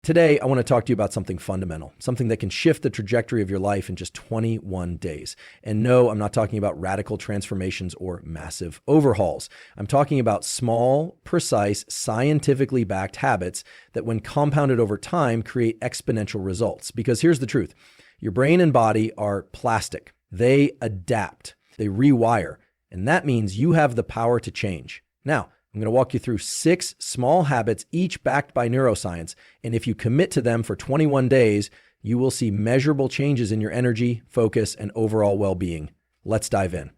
Today, I want to talk to you about something fundamental, something that can shift the trajectory of your life in just 21 days. And no, I'm not talking about radical transformations or massive overhauls. I'm talking about small, precise, scientifically backed habits that, when compounded over time, create exponential results. Because here's the truth. Your brain and body are plastic. They adapt. They rewire. And that means you have the power to change. Now, I'm going to walk you through 6 small habits, each backed by neuroscience. And if you commit to them for 21 days, you will see measurable changes in your energy, focus, and overall well-being. Let's dive in.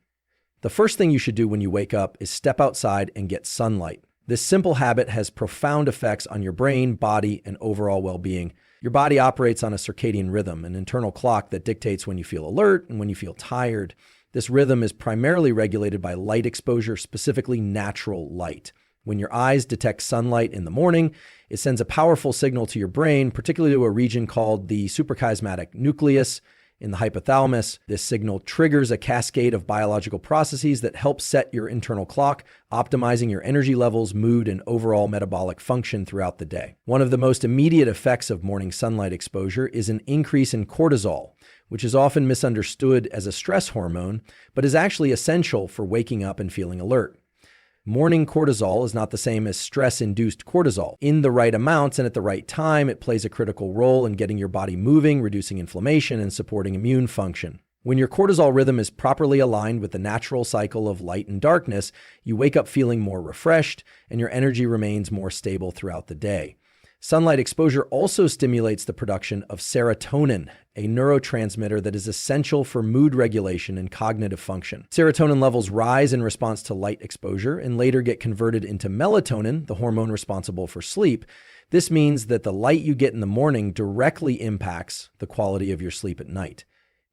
The first thing you should do when you wake up is step outside and get sunlight. This simple habit has profound effects on your brain, body, and overall well-being. Your body operates on a circadian rhythm, an internal clock that dictates when you feel alert and when you feel tired. This rhythm is primarily regulated by light exposure, specifically natural light. When your eyes detect sunlight in the morning, it sends a powerful signal to your brain, particularly to a region called the suprachiasmatic nucleus in the hypothalamus. This signal triggers a cascade of biological processes that help set your internal clock, optimizing your energy levels, mood, and overall metabolic function throughout the day. One of the most immediate effects of morning sunlight exposure is an increase in cortisol, which is often misunderstood as a stress hormone, but is actually essential for waking up and feeling alert. Morning cortisol is not the same as stress-induced cortisol. In the right amounts and at the right time, it plays a critical role in getting your body moving, reducing inflammation, and supporting immune function. When your cortisol rhythm is properly aligned with the natural cycle of light and darkness, you wake up feeling more refreshed, and your energy remains more stable throughout the day. Sunlight exposure also stimulates the production of serotonin, a neurotransmitter that is essential for mood regulation and cognitive function. Serotonin levels rise in response to light exposure and later get converted into melatonin, the hormone responsible for sleep. This means that the light you get in the morning directly impacts the quality of your sleep at night.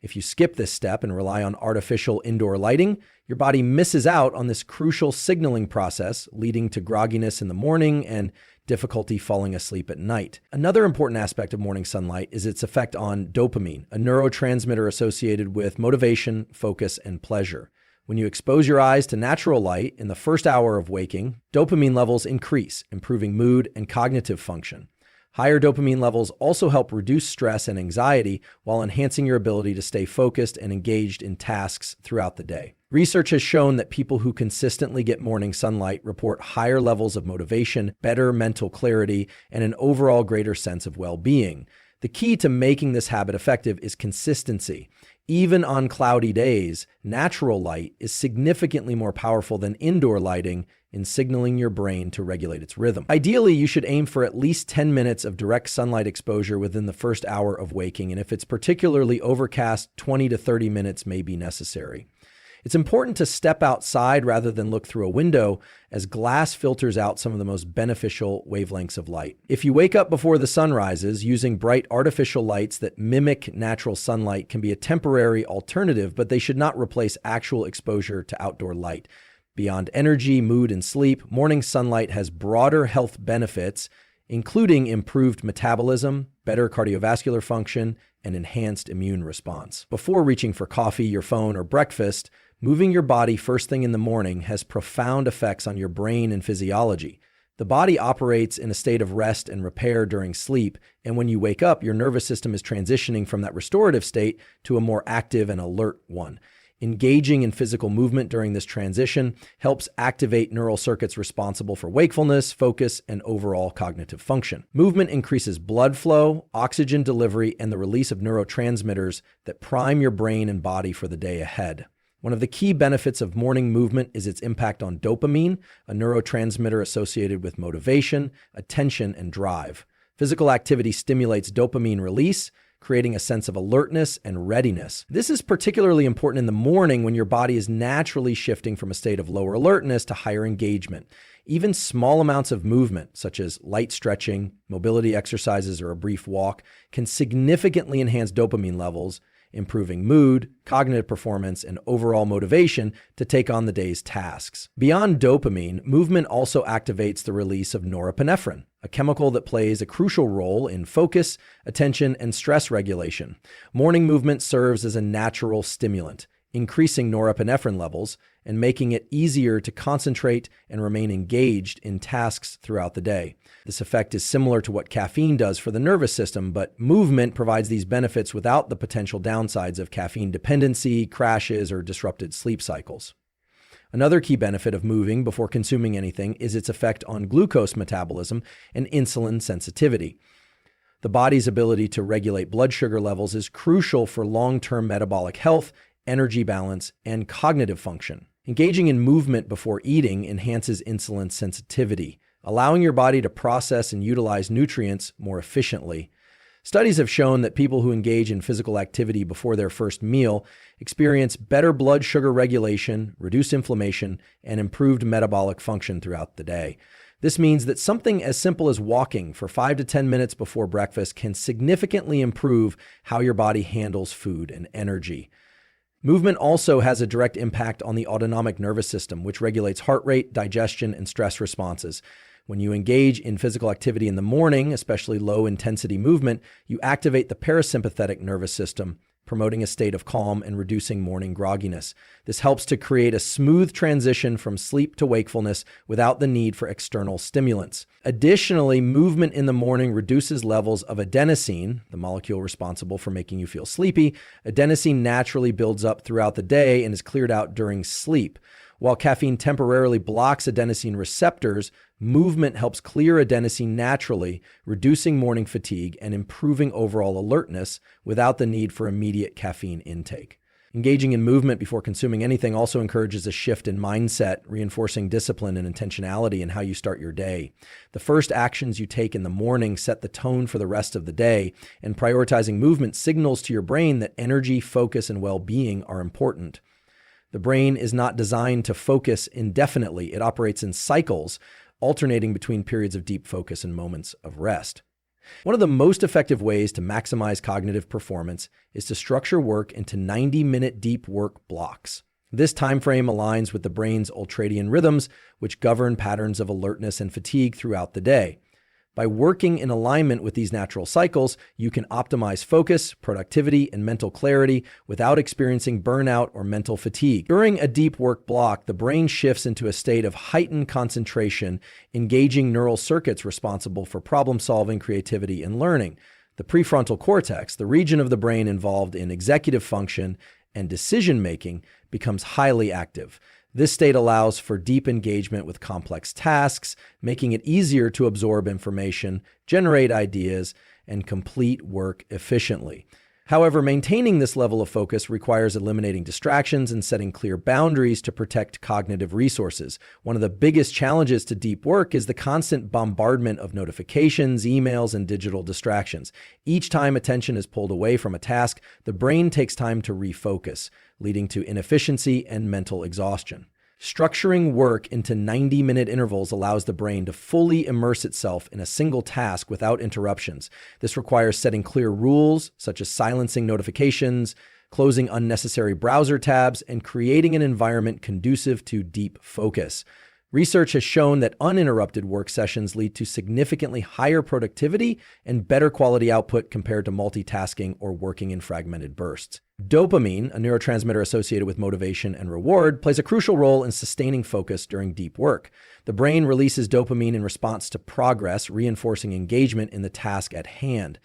If you skip this step and rely on artificial indoor lighting, your body misses out on this crucial signaling process, leading to grogginess in the morning and difficulty falling asleep at night. Another important aspect of morning sunlight is its effect on dopamine, a neurotransmitter associated with motivation, focus, and pleasure. When you expose your eyes to natural light in the first hour of waking, dopamine levels increase, improving mood and cognitive function. Higher dopamine levels also help reduce stress and anxiety while enhancing your ability to stay focused and engaged in tasks throughout the day. Research has shown that people who consistently get morning sunlight report higher levels of motivation, better mental clarity, and an overall greater sense of well-being. The key to making this habit effective is consistency. Even on cloudy days, natural light is significantly more powerful than indoor lighting in signaling your brain to regulate its rhythm. Ideally, you should aim for at least 10 minutes of direct sunlight exposure within the first hour of waking, and if it's particularly overcast, 20 to 30 minutes may be necessary. It's important to step outside rather than look through a window, as glass filters out some of the most beneficial wavelengths of light. If you wake up before the sun rises, using bright artificial lights that mimic natural sunlight can be a temporary alternative, but they should not replace actual exposure to outdoor light. Beyond energy, mood, and sleep, morning sunlight has broader health benefits, including improved metabolism, better cardiovascular function, and enhanced immune response. Before reaching for coffee, your phone, or breakfast, moving your body first thing in the morning has profound effects on your brain and physiology. The body operates in a state of rest and repair during sleep, and when you wake up, your nervous system is transitioning from that restorative state to a more active and alert one. Engaging in physical movement during this transition helps activate neural circuits responsible for wakefulness, focus, and overall cognitive function. Movement increases blood flow, oxygen delivery, and the release of neurotransmitters that prime your brain and body for the day ahead. One of the key benefits of morning movement is its impact on dopamine, a neurotransmitter associated with motivation, attention, and drive. Physical activity stimulates dopamine release, creating a sense of alertness and readiness. This is particularly important in the morning when your body is naturally shifting from a state of lower alertness to higher engagement. Even small amounts of movement, such as light stretching, mobility exercises, or a brief walk, can significantly enhance dopamine levels, improving mood, cognitive performance, and overall motivation to take on the day's tasks. Beyond dopamine, movement also activates the release of norepinephrine, a chemical that plays a crucial role in focus, attention, and stress regulation. Morning movement serves as a natural stimulant, increasing norepinephrine levels, and making it easier to concentrate and remain engaged in tasks throughout the day. This effect is similar to what caffeine does for the nervous system, but movement provides these benefits without the potential downsides of caffeine dependency, crashes, or disrupted sleep cycles. Another key benefit of moving before consuming anything is its effect on glucose metabolism and insulin sensitivity. The body's ability to regulate blood sugar levels is crucial for long-term metabolic health, energy balance, and cognitive function. Engaging in movement before eating enhances insulin sensitivity, allowing your body to process and utilize nutrients more efficiently. Studies have shown that people who engage in physical activity before their first meal experience better blood sugar regulation, reduced inflammation, and improved metabolic function throughout the day. This means that something as simple as walking for 5 to 10 minutes before breakfast can significantly improve how your body handles food and energy. Movement also has a direct impact on the autonomic nervous system, which regulates heart rate, digestion, and stress responses. When you engage in physical activity in the morning, especially low-intensity movement, you activate the parasympathetic nervous system, promoting a state of calm and reducing morning grogginess. This helps to create a smooth transition from sleep to wakefulness without the need for external stimulants. Additionally, movement in the morning reduces levels of adenosine, the molecule responsible for making you feel sleepy. Adenosine naturally builds up throughout the day and is cleared out during sleep. While caffeine temporarily blocks adenosine receptors, movement helps clear adenosine naturally, reducing morning fatigue and improving overall alertness without the need for immediate caffeine intake. Engaging in movement before consuming anything also encourages a shift in mindset, reinforcing discipline and intentionality in how you start your day. The first actions you take in the morning set the tone for the rest of the day, and prioritizing movement signals to your brain that energy, focus, and well-being are important. The brain is not designed to focus indefinitely. It operates in cycles, alternating between periods of deep focus and moments of rest. One of the most effective ways to maximize cognitive performance is to structure work into 90-minute deep work blocks. This time frame aligns with the brain's ultradian rhythms, which govern patterns of alertness and fatigue throughout the day. By working in alignment with these natural cycles, you can optimize focus, productivity, and mental clarity without experiencing burnout or mental fatigue. During a deep work block, the brain shifts into a state of heightened concentration, engaging neural circuits responsible for problem-solving, creativity, and learning. The prefrontal cortex, the region of the brain involved in executive function and decision-making, becomes highly active. This state allows for deep engagement with complex tasks, making it easier to absorb information, generate ideas, and complete work efficiently. However, maintaining this level of focus requires eliminating distractions and setting clear boundaries to protect cognitive resources. One of the biggest challenges to deep work is the constant bombardment of notifications, emails, and digital distractions. Each time attention is pulled away from a task, the brain takes time to refocus, leading to inefficiency and mental exhaustion. Structuring work into 90-minute intervals allows the brain to fully immerse itself in a single task without interruptions. This requires setting clear rules, such as silencing notifications, closing unnecessary browser tabs, and creating an environment conducive to deep focus. Research has shown that uninterrupted work sessions lead to significantly higher productivity and better quality output compared to multitasking or working in fragmented bursts. Dopamine, a neurotransmitter associated with motivation and reward, plays a crucial role in sustaining focus during deep work. The brain releases dopamine in response to progress, reinforcing engagement in the task at hand.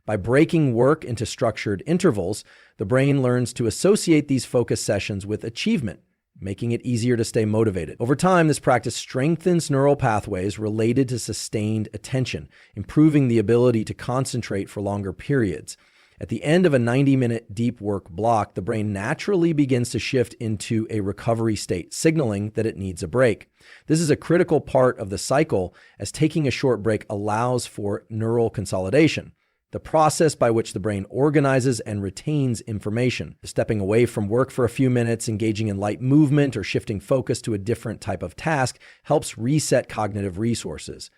By breaking work into structured intervals, the brain learns to associate these focus sessions with achievement, making it easier to stay motivated. Over time, this practice strengthens neural pathways related to sustained attention, improving the ability to concentrate for longer periods. At the end of a 90-minute deep work block, the brain naturally begins to shift into a recovery state, signaling that it needs a break. This is a critical part of the cycle, as taking a short break allows for neural consolidation, the process by which the brain organizes and retains information. Stepping away from work for a few minutes, engaging in light movement, or shifting focus to a different type of task helps reset cognitive resources.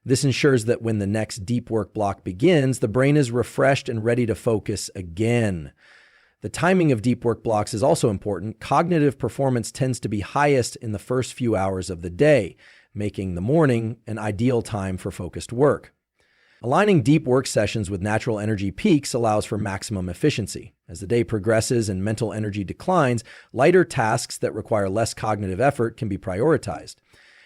This ensures that when the next deep work block begins, the brain is refreshed and ready to focus again. The timing of deep work blocks is also important. Cognitive performance tends to be highest in the first few hours of the day, making the morning an ideal time for focused work. Aligning deep work sessions with natural energy peaks allows for maximum efficiency. As the day progresses and mental energy declines, lighter tasks that require less cognitive effort can be prioritized.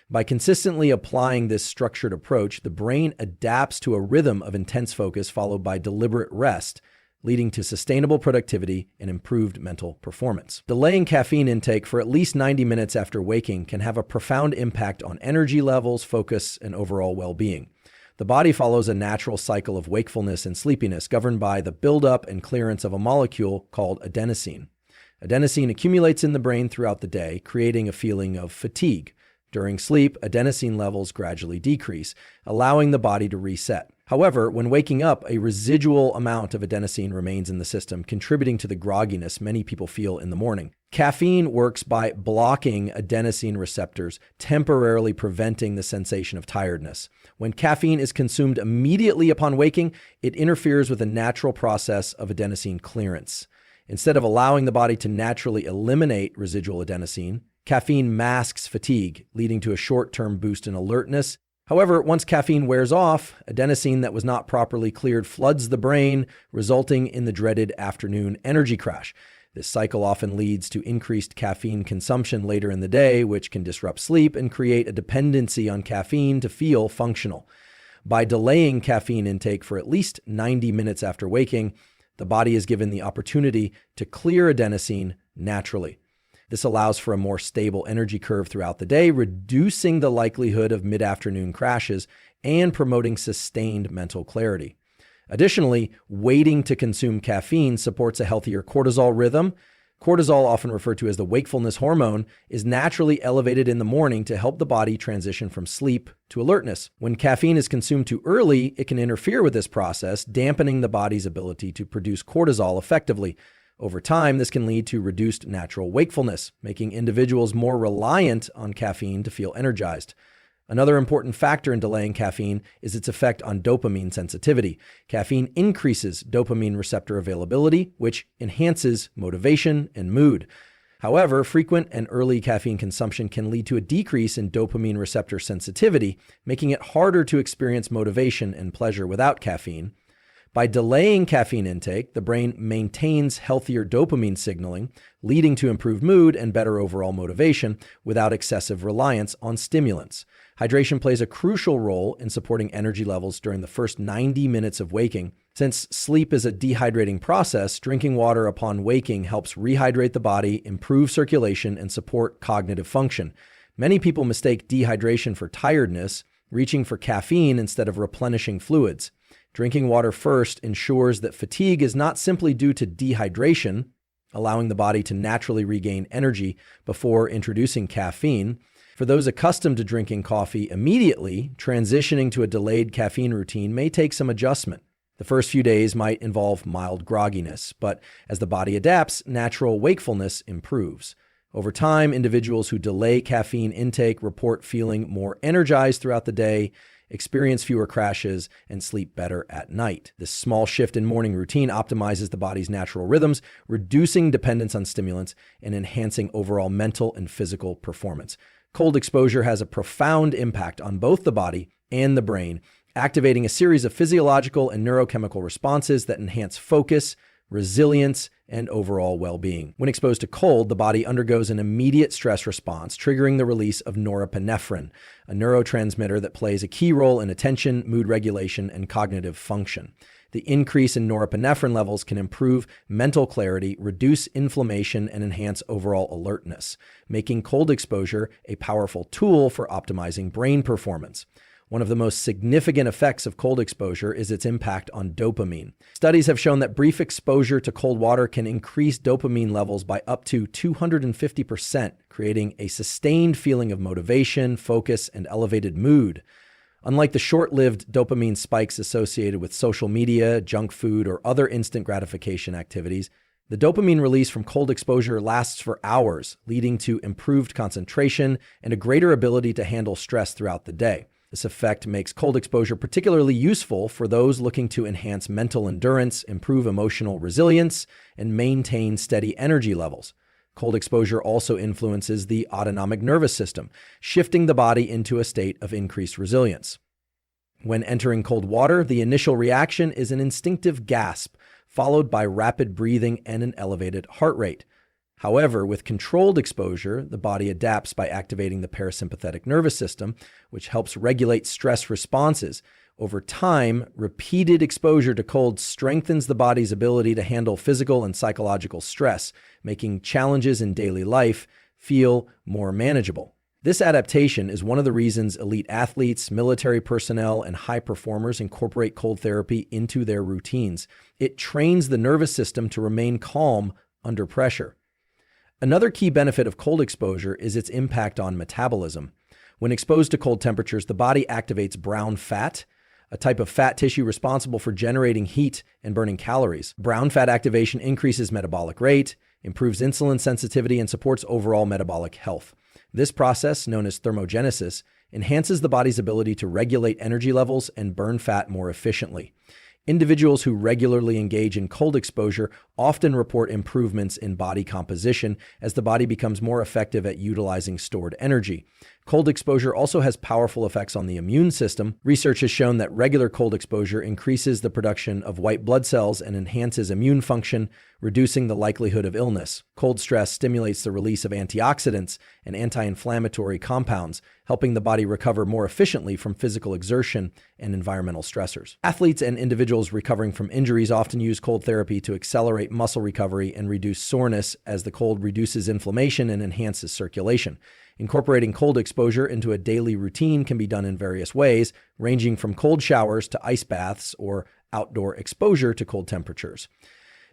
By consistently applying this structured approach, the brain adapts to a rhythm of intense focus followed by deliberate rest, leading to sustainable productivity and improved mental performance. Delaying caffeine intake for at least 90 minutes after waking can have a profound impact on energy levels, focus, and overall well-being. The body follows a natural cycle of wakefulness and sleepiness governed by the buildup and clearance of a molecule called adenosine. Adenosine accumulates in the brain throughout the day, creating a feeling of fatigue. During sleep, adenosine levels gradually decrease, allowing the body to reset. However, when waking up, a residual amount of adenosine remains in the system, contributing to the grogginess many people feel in the morning. Caffeine works by blocking adenosine receptors, temporarily preventing the sensation of tiredness. When caffeine is consumed immediately upon waking, it interferes with the natural process of adenosine clearance. Instead of allowing the body to naturally eliminate residual adenosine, caffeine masks fatigue, leading to a short-term boost in alertness. However, once caffeine wears off, adenosine that was not properly cleared floods the brain, resulting in the dreaded afternoon energy crash. This cycle often leads to increased caffeine consumption later in the day, which can disrupt sleep and create a dependency on caffeine to feel functional. By delaying caffeine intake for at least 90 minutes after waking, the body is given the opportunity to clear adenosine naturally. This allows for a more stable energy curve throughout the day, reducing the likelihood of mid-afternoon crashes and promoting sustained mental clarity. Additionally, waiting to consume caffeine supports a healthier cortisol rhythm. Cortisol, often referred to as the wakefulness hormone, is naturally elevated in the morning to help the body transition from sleep to alertness. When caffeine is consumed too early, it can interfere with this process, dampening the body's ability to produce cortisol effectively. Over time, this can lead to reduced natural wakefulness, making individuals more reliant on caffeine to feel energized. Another important factor in delaying caffeine is its effect on dopamine sensitivity. Caffeine increases dopamine receptor availability, which enhances motivation and mood. However, frequent and early caffeine consumption can lead to a decrease in dopamine receptor sensitivity, making it harder to experience motivation and pleasure without caffeine. By delaying caffeine intake, the brain maintains healthier dopamine signaling, leading to improved mood and better overall motivation without excessive reliance on stimulants. Hydration plays a crucial role in supporting energy levels during the first 90 minutes of waking. Since sleep is a dehydrating process, drinking water upon waking helps rehydrate the body, improve circulation, and support cognitive function. Many people mistake dehydration for tiredness, reaching for caffeine instead of replenishing fluids. Drinking water first ensures that fatigue is not simply due to dehydration, allowing the body to naturally regain energy before introducing caffeine. For those accustomed to drinking coffee immediately, transitioning to a delayed caffeine routine may take some adjustment. The first few days might involve mild grogginess, but as the body adapts, natural wakefulness improves. Over time, individuals who delay caffeine intake report feeling more energized throughout the day, experience fewer crashes, and sleep better at night. This small shift in morning routine optimizes the body's natural rhythms, reducing dependence on stimulants and enhancing overall mental and physical performance. Cold exposure has a profound impact on both the body and the brain, activating a series of physiological and neurochemical responses that enhance focus, resilience, and overall well-being. When exposed to cold, the body undergoes an immediate stress response, triggering the release of norepinephrine, a neurotransmitter that plays a key role in attention, mood regulation, and cognitive function. The increase in norepinephrine levels can improve mental clarity, reduce inflammation, and enhance overall alertness, making cold exposure a powerful tool for optimizing brain performance. One of the most significant effects of cold exposure is its impact on dopamine. Studies have shown that brief exposure to cold water can increase dopamine levels by up to 250%, creating a sustained feeling of motivation, focus, and elevated mood. Unlike the short-lived dopamine spikes associated with social media, junk food, or other instant gratification activities, the dopamine release from cold exposure lasts for hours, leading to improved concentration and a greater ability to handle stress throughout the day. This effect makes cold exposure particularly useful for those looking to enhance mental endurance, improve emotional resilience, and maintain steady energy levels. Cold exposure also influences the autonomic nervous system, shifting the body into a state of increased resilience. When entering cold water, the initial reaction is an instinctive gasp, followed by rapid breathing and an elevated heart rate. However, with controlled exposure, the body adapts by activating the parasympathetic nervous system, which helps regulate stress responses. Over time, repeated exposure to cold strengthens the body's ability to handle physical and psychological stress, making challenges in daily life feel more manageable. This adaptation is one of the reasons elite athletes, military personnel, and high performers incorporate cold therapy into their routines. It trains the nervous system to remain calm under pressure. Another key benefit of cold exposure is its impact on metabolism. When exposed to cold temperatures, the body activates brown fat, a type of fat tissue responsible for generating heat and burning calories. Brown fat activation increases metabolic rate, improves insulin sensitivity, and supports overall metabolic health. This process, known as thermogenesis, enhances the body's ability to regulate energy levels and burn fat more efficiently. Individuals who regularly engage in cold exposure often report improvements in body composition as the body becomes more effective at utilizing stored energy. Cold exposure also has powerful effects on the immune system. Research has shown that regular cold exposure increases the production of white blood cells and enhances immune function, reducing the likelihood of illness. Cold stress stimulates the release of antioxidants and anti-inflammatory compounds, helping the body recover more efficiently from physical exertion and environmental stressors. Athletes and individuals recovering from injuries often use cold therapy to accelerate muscle recovery and reduce soreness, as the cold reduces inflammation and enhances circulation. Incorporating cold exposure into a daily routine can be done in various ways, ranging from cold showers to ice baths or outdoor exposure to cold temperatures.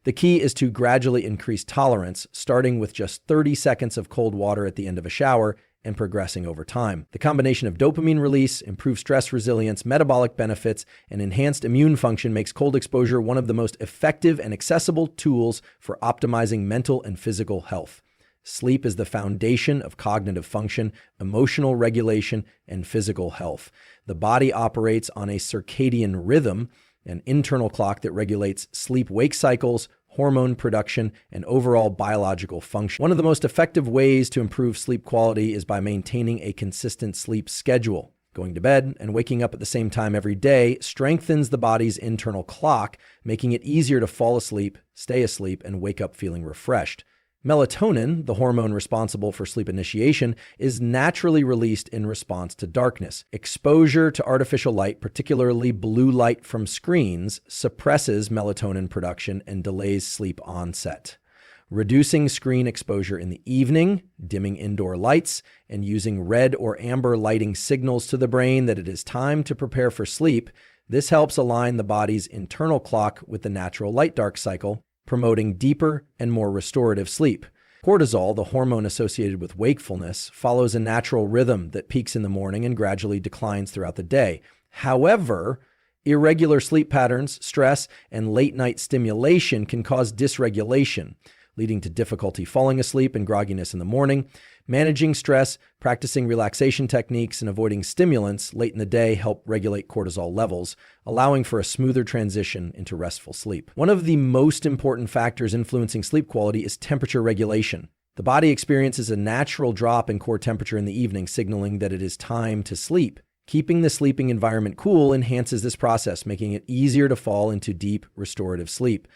The key is to gradually increase tolerance, starting with just 30 seconds of cold water at the end of a shower and progressing over time. The combination of dopamine release, improved stress resilience, metabolic benefits, and enhanced immune function makes cold exposure one of the most effective and accessible tools for optimizing mental and physical health. Sleep is the foundation of cognitive function, emotional regulation, and physical health. The body operates on a circadian rhythm, an internal clock that regulates sleep-wake cycles, hormone production, and overall biological function. One of the most effective ways to improve sleep quality is by maintaining a consistent sleep schedule. Going to bed and waking up at the same time every day strengthens the body's internal clock, making it easier to fall asleep, stay asleep, and wake up feeling refreshed. Melatonin, the hormone responsible for sleep initiation, is naturally released in response to darkness. Exposure to artificial light, particularly blue light from screens, suppresses melatonin production and delays sleep onset. Reducing screen exposure in the evening, dimming indoor lights, and using red or amber lighting signals to the brain that it is time to prepare for sleep, this helps align the body's internal clock with the natural light-dark cycle, promoting deeper and more restorative sleep. Cortisol, the hormone associated with wakefulness, follows a natural rhythm that peaks in the morning and gradually declines throughout the day. However, irregular sleep patterns, stress, and late-night stimulation can cause dysregulation, leading to difficulty falling asleep and grogginess in the morning. Managing stress, practicing relaxation techniques, and avoiding stimulants late in the day help regulate cortisol levels, allowing for a smoother transition into restful sleep. One of the most important factors influencing sleep quality is temperature regulation. The body experiences a natural drop in core temperature in the evening, signaling that it is time to sleep. Keeping the sleeping environment cool enhances this process, making it easier to fall into deep, restorative sleep.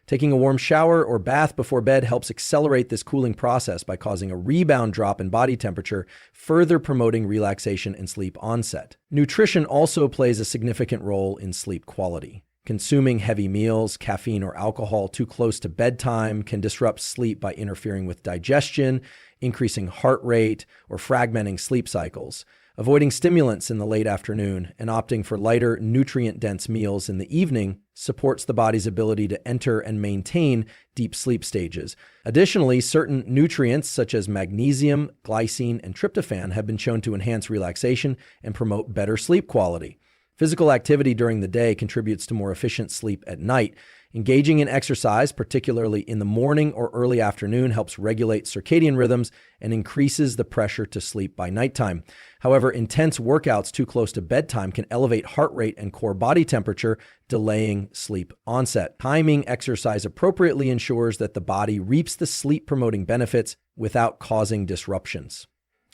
Taking a warm shower or bath before bed helps accelerate this cooling process by causing a rebound drop in body temperature, further promoting relaxation and sleep onset. Nutrition also plays a significant role in sleep quality. Consuming heavy meals, caffeine, or alcohol too close to bedtime can disrupt sleep by interfering with digestion, increasing heart rate, or fragmenting sleep cycles. Avoiding stimulants in the late afternoon and opting for lighter, nutrient-dense meals in the evening supports the body's ability to enter and maintain deep sleep stages. Additionally, certain nutrients such as magnesium, glycine, and tryptophan have been shown to enhance relaxation and promote better sleep quality. Physical activity during the day contributes to more efficient sleep at night. Engaging in exercise, particularly in the morning or early afternoon, helps regulate circadian rhythms and increases the pressure to sleep by nighttime. However, intense workouts too close to bedtime can elevate heart rate and core body temperature, delaying sleep onset. Timing exercise appropriately ensures that the body reaps the sleep-promoting benefits without causing disruptions.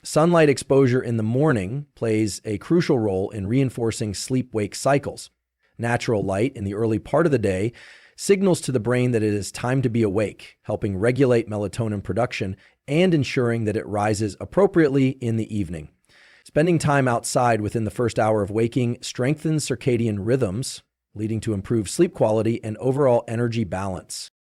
Sunlight exposure in the morning plays a crucial role in reinforcing sleep-wake cycles. Natural light in the early part of the day signals to the brain that it is time to be awake, helping regulate melatonin production and ensuring that it rises appropriately in the evening. Spending time outside within the first hour of waking strengthens circadian rhythms, leading to improved sleep quality and overall energy balance.